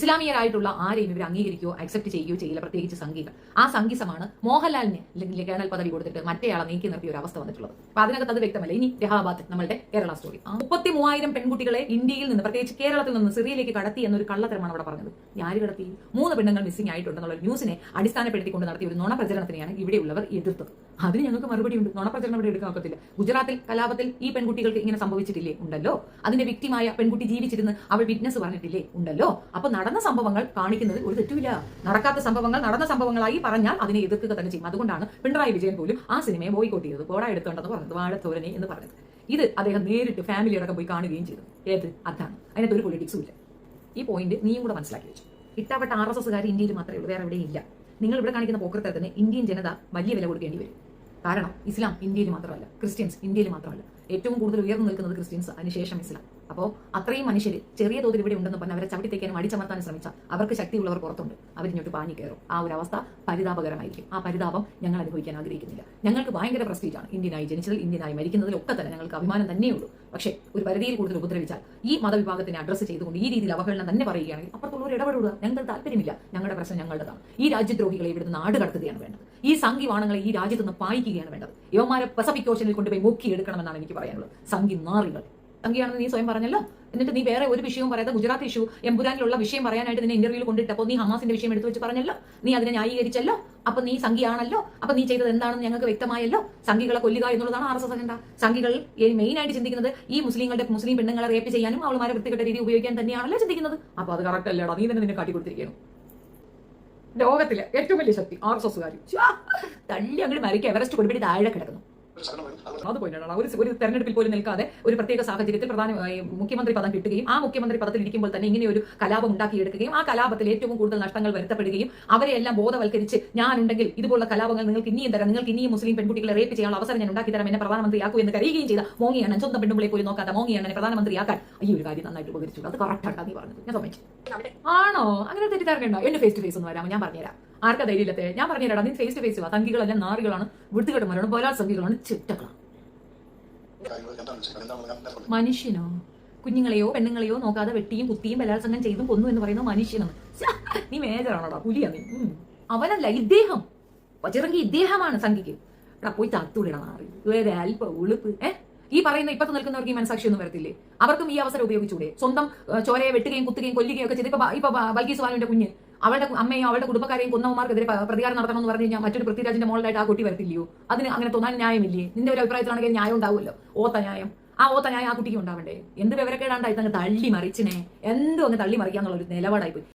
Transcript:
ഇസ്ലാമിയരായിട്ടുള്ള ആരെയും ഇവർ അംഗീകരിക്കുകയോ അക്സെപ്റ്റ് ചെയ്യുകയോ ചെയ്യില്ല, പ്രത്യേകിച്ച് സംഘികൾ. ആ സംഘിസമാണ് മോഹൻലാലിന് കേണൽ പദവി കൊടുത്തിട്ട് മറ്റേയാളെ നീക്കി നിർത്തിയ ഒരു അവസ്ഥ വന്നിട്ടുള്ളത്. അപ്പൊ അതിനകത്ത് അത് വ്യക്തമല്ല. ഇനി രഹാബാദ്, നമ്മളുടെ കേരള സ്റ്റോറി, 33,000 പെൺകുട്ടികളെ ഇന്ത്യയിൽ നിന്ന്, പ്രത്യേകിച്ച് കേരളത്തിൽ നിന്ന് സിറിയയിലേക്ക് കടത്തി എന്നൊരു കള്ളത്തരമാണ് അവിടെ പറഞ്ഞത്. ആര് കടത്തി? 3 പെണ്ണുങ്ങൾ മിസ്സിംഗ് ആയിട്ടുണ്ടെന്നുള്ള ന്യൂസിനെ അടിസ്ഥാനപ്പെടുത്തിക്കൊണ്ട് നടത്തിയ ഒരു നുണ പ്രചരണത്തിനെയാണ് ഇവിടെയുള്ളവർ എതിർത്തത്. അതിന് ഞങ്ങൾക്ക് മറുപടിയുണ്ട്. നുണ പ്രചരണം ഇവിടെ എടുക്കാൻ ഒക്കത്തില്ല. ഗുജറാത്തിൽ കലാപത്തിൽ ഈ പെൺകുട്ടികൾക്ക് ഇങ്ങനെ സംഭവിച്ചിട്ടില്ലേ? ഉണ്ടല്ലോ. അതിന്റെ വ്യക്തിമായ പെൺകുട്ടി ജീവിച്ചിരുന്ന് അവൾ വിറ്റ്നസ് പറഞ്ഞിട്ടില്ലേ? ഉണ്ടല്ലോ. അപ്പൊ നടന്ന സംഭവങ്ങൾ കാണിക്കുന്നത് ഒരു തെറ്റുമില്ല. നടക്കാത്ത സംഭവങ്ങൾ നടന്ന സംഭവങ്ങളായി പറഞ്ഞാൽ അതിനെ എതിർക്കുക തന്നെ ചെയ്യും. അതുകൊണ്ടാണ് പിണറായി വിജയൻ പോലും ആ സിനിമയെ ബോയ്ക്കോട്ട് ചെയ്തത്, പോടാ എടുത്തോണ്ടെന്ന് പറഞ്ഞത്, വാഴത്തോരനെ എന്ന് പറഞ്ഞത്. ഇത് അദ്ദേഹം നേരിട്ട് ഫാമിലിയോടൊക്കെ പോയി കാണുകയും ചെയ്തു. ഏത്? അതാണ്. അതിനകത്ത് ഒരു പൊളിറ്റിക്സും ഇല്ല. ഈ പോയിന്റ് നീയും കൂടെ മനസ്സിലാക്കി വെച്ചു. ഇട്ടാവട്ട RSSകാർ ഇന്ത്യയിൽ മാത്രമേ ഉള്ളൂ, വേറെ എവിടെയും ഇല്ല. നിങ്ങൾ ഇവിടെ കാണിക്കുന്ന പോക്കൃത്തരത്തിന് ഇന്ത്യൻ ജനത വലിയ വില കൊടുക്കേണ്ടി വരും. കാരണം ഇസ്ലാം ഇന്ത്യയിൽ മാത്രമല്ല, ക്രിസ്ത്യൻസ് ഇന്ത്യയിൽ മാത്രമല്ല, ഏറ്റവും കൂടുതൽ ഉയർന്നു നിൽക്കുന്നത് ക്രിസ്ത്യൻസ്, അതിനുശേഷം ഇസ്ലാം. അപ്പോൾ അത്രയും മനുഷ്യർ ചെറിയ തോതിൽ ഇവിടെ ഉണ്ടെന്ന് പറഞ്ഞാൽ അവരെ ചവിട്ടിത്തേക്കാനും അടിച്ചമർത്താനും ശ്രമിച്ചാൽ അവർക്ക് ശക്തിയുള്ളവർ പുറത്തുണ്ട്, അവരിങ്ങോട്ട് പാഞ്ഞു കയറും. ആ ഒരു അവസ്ഥ പരിതാപകരമായിരിക്കും. ആ പരിതാപം ഞങ്ങൾ അനുഭവിക്കാൻ ആഗ്രഹിക്കുന്നില്ല. ഞങ്ങൾക്ക് ഭയങ്കര പ്രസ്റ്റീജാണ് ഇന്ത്യനായി ജനിച്ചതിൽ, ഇന്ത്യനായി മരിക്കുന്നതിലൊക്കെ തന്നെ ഞങ്ങൾക്ക് അഭിമാനം തന്നെയുള്ളൂ. പക്ഷേ ഒരു പരിധിയിൽ കൂടുതൽ ഉപദ്രവിച്ചാൽ, ഈ മതവിഭാഗത്തിനെ അഡ്രസ്സ് ചെയ്തുകൊണ്ട് ഈ രീതിയിൽ അവഹേളനം തന്നെ പറയുകയാണെങ്കിൽ അപ്പുറത്തുള്ളവർ ഇടപെടുക. ഞങ്ങൾക്ക് താല്പര്യമില്ല. ഞങ്ങളുടെ പ്രശ്നം ഞങ്ങളുടേതാണ്. ഈ രാജ്യദ്രോഹികളെ ഇവിടുന്ന് നാട് കടത്തുകയാണ് വേണ്ടത്. ഈ സംഘിവാണങ്ങളെ ഈ രാജ്യത്ത് നിന്ന് പായിക്കുകയാണ് വേണ്ടത്. യവന്മാരെ പസഫിക് ഓഷനിൽ കൊണ്ടുപോയി മുക്കിയെടുക്കണമെന്നാണ് എനിക്ക് പറയാനുള്ളത്. സംഘി നാറികൾ. സംഘിയാണെന്ന് നീ സ്വയം പറഞ്ഞല്ലോ. എന്നിട്ട് നീ വേറെ ഒരു വിഷയവും പറയാതെ ഗുജറാത്ത് ഇഷ്യൂ, എമ്പുരാനിലുള്ള വിഷയം പറയാനായിട്ട് നിന്നെ ഇന്റർവ്യൂവിൽ കൊണ്ടിട്ടപ്പോൾ നീ ഹമാസിന്റെ വിഷയം എടുത്തു വെച്ച് പറഞ്ഞല്ലോ. നീ അതിനെ ന്യായീകരിച്ചല്ലോ. അപ്പൊ നീ സംഘിയാണല്ലോ. അപ്പൊ നീ ചെയ്തത് എന്താണെന്ന് ഞങ്ങൾക്ക് വ്യക്തമായല്ലോ. സംഘികളെ കൊല്ലുക എന്നുള്ളതാണ് RSS അജണ്ട. സംഘികൾ മെയിൻ ആയിട്ട് ചിന്തിക്കുന്നത് ഈ മുസ്ലിം പെണ്ണുങ്ങളെ റേപ്പ് ചെയ്യാനും അവളുമാരെ വൃത്തികെട്ട രീതി ഉപയോഗിക്കാൻ തന്നെയാണല്ലോ ചിന്തിക്കുന്നത്. അപ്പൊ അത് കറക്റ്റ് അല്ലേടാ. നീ തന്നെ നിന്നെ കാട്ടിക്കൊടുത്തിരിക്കുന്നു. ലോകത്തിലെ ഏറ്റവും വലിയ ശക്തി RSSകാർ തള്ളി അങ്ങോട്ട് മരിക്കുക, എവറസ്റ്റ് കൊടുപിടി താഴെ കിടക്കുന്നു. അത് പോയിട്ടാണ് ഒരു തെരഞ്ഞെടുപ്പിൽ പോലും നിൽക്കാതെ ഒരു പ്രത്യേക സാഹചര്യത്തിൽ മുഖ്യമന്ത്രി പദം കിട്ടുകയും ആ മുഖ്യമന്ത്രി പദത്തിൽ ഇരിക്കുമ്പോൾ തന്നെ ഇങ്ങനെ ഒരു കലാപം ഉണ്ടാക്കിയെടുക്കുകയും ആ കലാപത്തിൽ ഏറ്റവും കൂടുതൽ നഷ്ടങ്ങൾ വരുത്തപ്പെടുകയും അവരെ എല്ലാം ബോധവൽക്കരിച്ച് ഞാനുണ്ടെങ്കിൽ ഇതുപോലുള്ള കലാപങ്ങൾ നിങ്ങൾക്ക് ഇനിയും തരാം, നിങ്ങൾക്ക് ഇനിയും മുസ്ലിം പെൺകുട്ടികളെ റേപ്പ് ചെയ്യാനുള്ള അവസരം ഞാൻ ഉണ്ടാക്കി തരാം, എന്നെ പ്രധാനമന്ത്രിയാക്കൂ എന്ന് കരയുകയും ചെയ്ത മോങ്ങിയാണ്. സ്വന്തം പെണ്ണുകളെ പോലും നോക്കാത്ത മോങ്ങിയാണ് പ്രധാനമന്ത്രിയാക്കാൻ ഈ ഒരു കാര്യം നന്നായിട്ട് ഉപകരിച്ചു. അത് കറക്റ്റാണ് നീ പറഞ്ഞത്. ഞാൻ സമ്മതിച്ചു. ആണോ? അങ്ങനെ തെറ്റിദ്ധാരണ എന്റെ ഫേസ് ടു ഫേസ് ഒന്ന് വരാമോ? ഞാൻ പറഞ്ഞുതരാം. ആർക്കാ ധൈര്യമില്ലത്തെ? ഞാൻ പറഞ്ഞുതരാം. നീ ഫേസ് ടു ഫേസ് വാ. സംഘികളെല്ലാം നാറികളാണ്, വൃത്തികെട്ടന്മാരാണ്, ബലാത്സംഘികളാണ്, ചിട്ടകളാണ്. മനുഷ്യനോ? കുഞ്ഞുങ്ങളെയോ പെണ്ണുങ്ങളെയോ നോക്കാതെ വെട്ടിയും കുത്തിയും ബലാത്സംഗം ചെയ്തും കൊന്നു എന്ന് പറയുന്ന മനുഷ്യനാണ്. നീ മേജറാണോടാ? പുലിയാ നീ. അവനല്ല, ഇദ്ദേഹം ചിറങ്ങി ഇദ്ദേഹമാണ് സംഘിക്ക്. പോയി തത്തുളിടണം. വേറെ അല്പ ഉളുപ്പ്. ഈ പറയുന്ന ഇപ്പത്ത് നിൽക്കുന്നവർക്ക് ഈ മനസാക്ഷി ഒന്നും വരത്തില്ലേ? അവർക്കും ഈ അവസരം ഉപയോഗിച്ചൂടെ? സ്വന്തം ചോരയെ വെട്ടുകയും കുത്തുകയും കൊല്ലുകയും ഒക്കെ ചെയ്ത് ഇപ്പൊ ബൽക്കീസ് ബാനുവിന്റെ കുഞ്ഞ് അവളുടെ അമ്മയോ അവളുടെ കുടുംബക്കാരെയും കൊന്നവന്മാർക്കെതിരെ പ്രതികാരം നടത്തണമെന്ന് പറഞ്ഞു കഴിഞ്ഞാൽ മറ്റൊരു പൃഥ്വിരാജിന്റെ മോളിലായിട്ട് ആ കുട്ടി വരത്തില്ലയോ? അതിന് അങ്ങനെ തോന്നാൻ ന്യായമില്ലേ? നിന്റെ ഒരു അഭിപ്രായത്തിലാണെങ്കിൽ ന്യായം ഉണ്ടാവുമല്ലോ. ഓത്ത ന്യായം. ആ ഓത്ത ന്യായം ആ കുട്ടിക്ക് ഉണ്ടാവണ്ടേ? എന്ത് വിവരക്കേടാണ്ടായി അങ്ങ് തള്ളി മറിച്ചിനെ, എന്തും അങ്ങ് തള്ളി മറിക്കാന്നുള്ളൊരു നിലപാടായി പോയി.